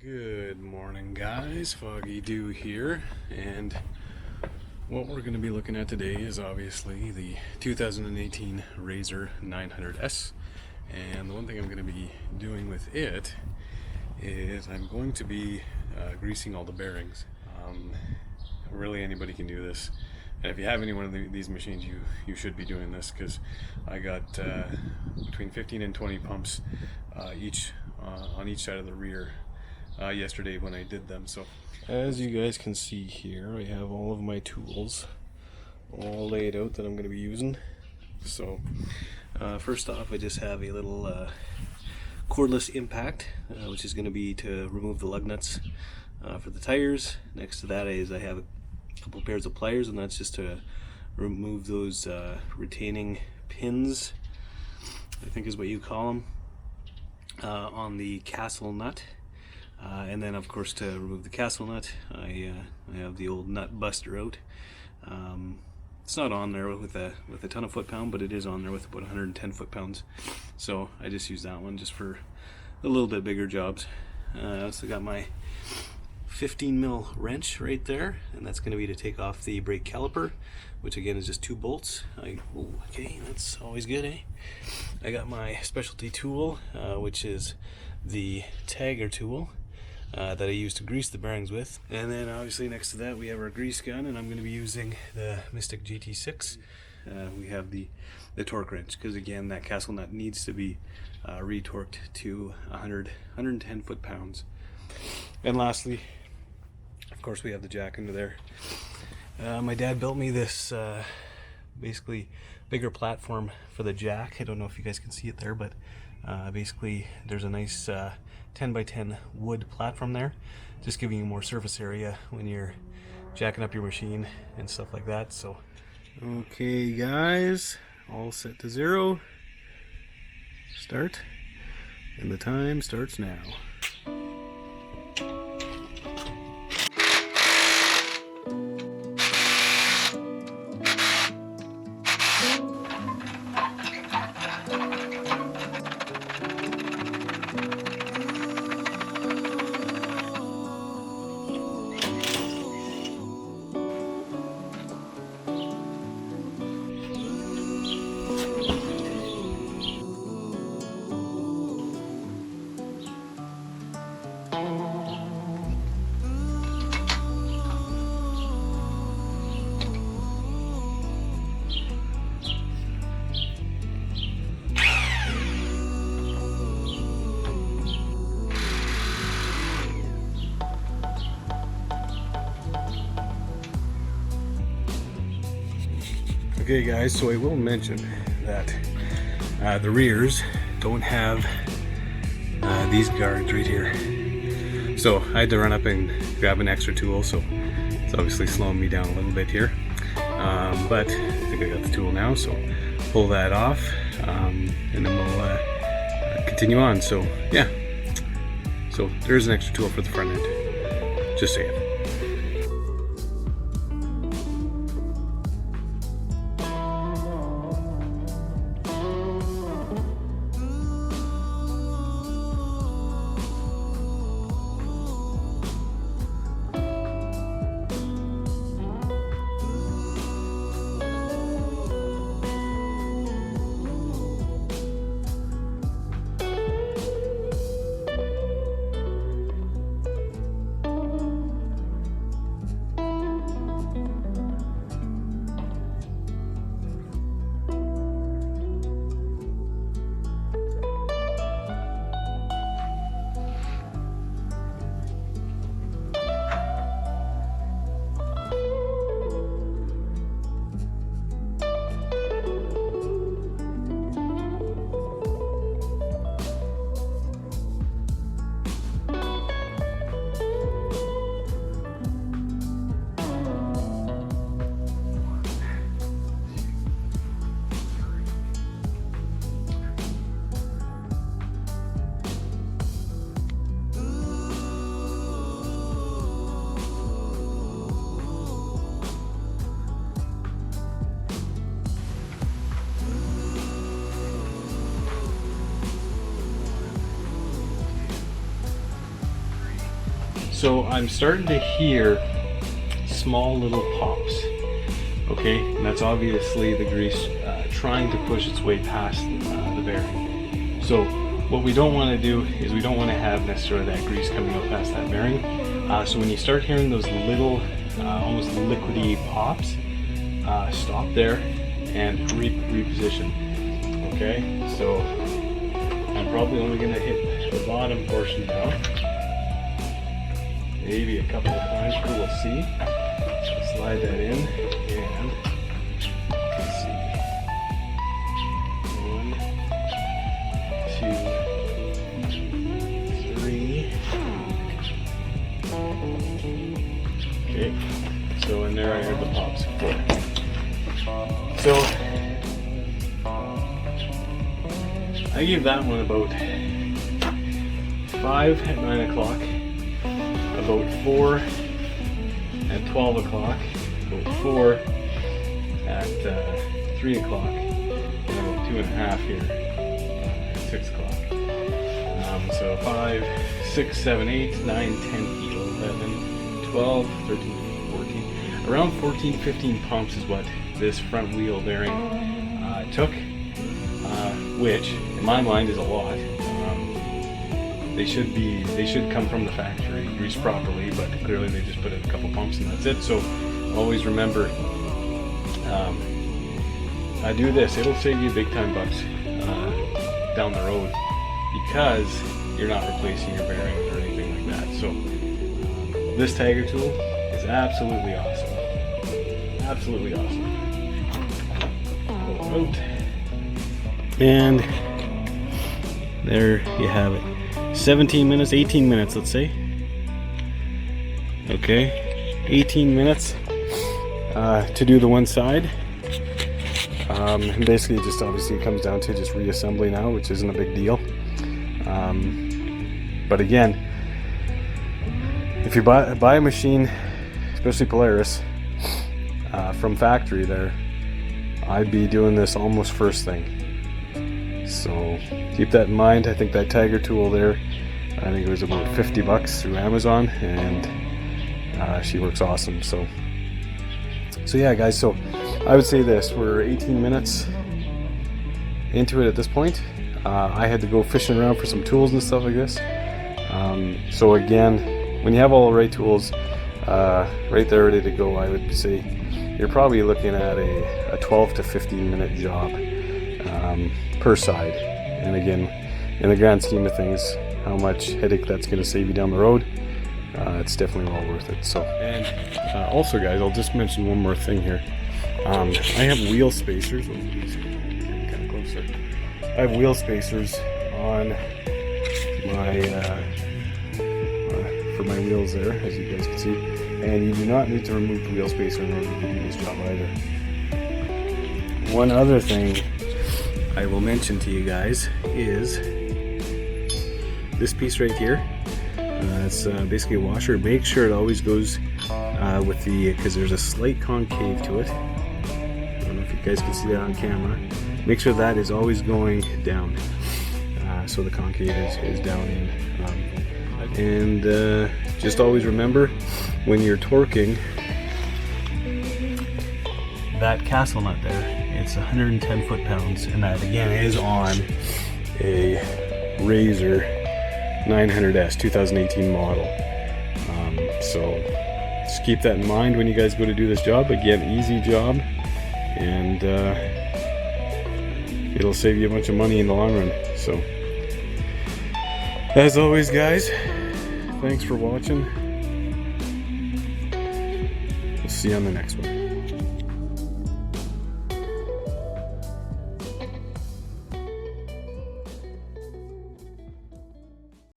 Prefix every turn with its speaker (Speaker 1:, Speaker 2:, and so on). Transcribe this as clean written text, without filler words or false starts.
Speaker 1: Good morning, guys. Foggy Dew here, and what we're going to be looking at today is obviously the 2018 RZR 900s. And the one thing I'm going to be doing with it is I'm going to be greasing all the bearings. Really, anybody can do this. And if you have any one of these machines, you should be doing this, because I got between 15 and 20 pumps each on each side of the rear yesterday when I did them. So as you guys can see here, I have all of my tools all laid out that I'm going to be using. So first off, I just have a little cordless impact, which is going to be to remove the lug nuts for the tires. Next to that is I have a couple pairs of pliers, and that's just to remove those retaining pins, I think is what you call them, on the castle nut. And then of course, to remove the castle nut, I have the old nut buster out. It's not on there with a ton of foot-pound, but it is on there with about 110 foot-pounds. So I just use that one just for a little bit bigger jobs. I also got my 15 mil wrench right there, and that's going to be to take off the brake caliper, which again is just 2 bolts. Okay, that's always good, eh? I got my specialty tool, which is the tagger tool that I use to grease the bearings with. And then obviously next to that we have our grease gun, and I'm going to be using the Mystic GT6. We have the torque wrench, because again that castle nut needs to be retorqued to 110 foot-pounds. And lastly, of course, we have the jack under there. My dad built me this basically bigger platform for the jack. I don't know if you guys can see it there, but basically there's a nice 10 by 10 wood platform there, just giving you more surface area when you're jacking up your machine and stuff like that. So okay guys, all set to 0, start, and the time starts now. Okay guys, so I will mention that the rears don't have these guards right here. So I had to run up and grab an extra tool, so it's obviously slowing me down a little bit here. But I think I got the tool now, so pull that off, and then we'll continue on. So yeah, so there's an extra tool for the front end, just saying. So I'm starting to hear small little pops, okay? And that's obviously the grease trying to push its way past the bearing. So what we don't want to do is we don't want to have necessarily that grease coming out past that bearing. So when you start hearing those little almost liquidy pops, stop there and reposition. Okay, so I'm probably only going to hit the bottom portion now, maybe a couple of times, but we'll see. Slide that in, and let's see, 1, 2, 3. Okay, so in there I heard the pops. 4. So I gave that one about 5 at 9 o'clock, about 4 at 12 o'clock, about 4 at 3 o'clock, and about 2.5 here at 6 o'clock. So 5, 6, 7, 8, 9, 10, 11, 12, 13, 14. Around 14, 15 pumps is what this front wheel bearing took, which in my mind is a lot. They should come from the factory, greased properly, but clearly they just put in a couple pumps and that's it. So always remember, I do this, it'll save you big time bucks down the road, because you're not replacing your bearings or anything like that. So this tagger tool is absolutely awesome. Absolutely awesome. Pull it out. And there you have it. 17 minutes, 18 minutes, let's say. Okay, 18 minutes to do the one side. And basically just obviously it comes down to just reassembly now, which isn't a big deal. But again, if you buy a machine, especially Polaris, from factory there, I'd be doing this almost first thing. So keep that in mind. I think that tagger tool there, I think it was about 50 bucks through Amazon, and she works awesome. So yeah, guys, so I would say this, we're 18 minutes into it at this point. I had to go fishing around for some tools and stuff like this. So again, when you have all the right tools right there ready to go, I would say you're probably looking at a 12 to 15 minute job per side. And again, in the grand scheme of things, how much headache that's going to save you down the road, it's definitely well worth it. So, and also guys, I'll just mention one more thing here. I have wheel spacers. Oh, geez, kind of closer. I have wheel spacers on my for my wheels there, as you guys can see. And you do not need to remove the wheel spacer in order to do this job either. One other thing I will mention to you guys is this piece right here. It's basically a washer. Make sure it always goes with the, because there's a slight concave to it. I don't know if you guys can see that on camera. Make sure that is always going down, so the concave is down in. And just always remember, when you're torquing that castle nut there, it's 110 foot-pounds, and that again is on a RZR 900s 2018 model. So just keep that in mind when you guys go to do this job. Again, easy job, and it'll save you a bunch of money in the long run. So as always, guys, thanks for watching. We'll see you on the next one.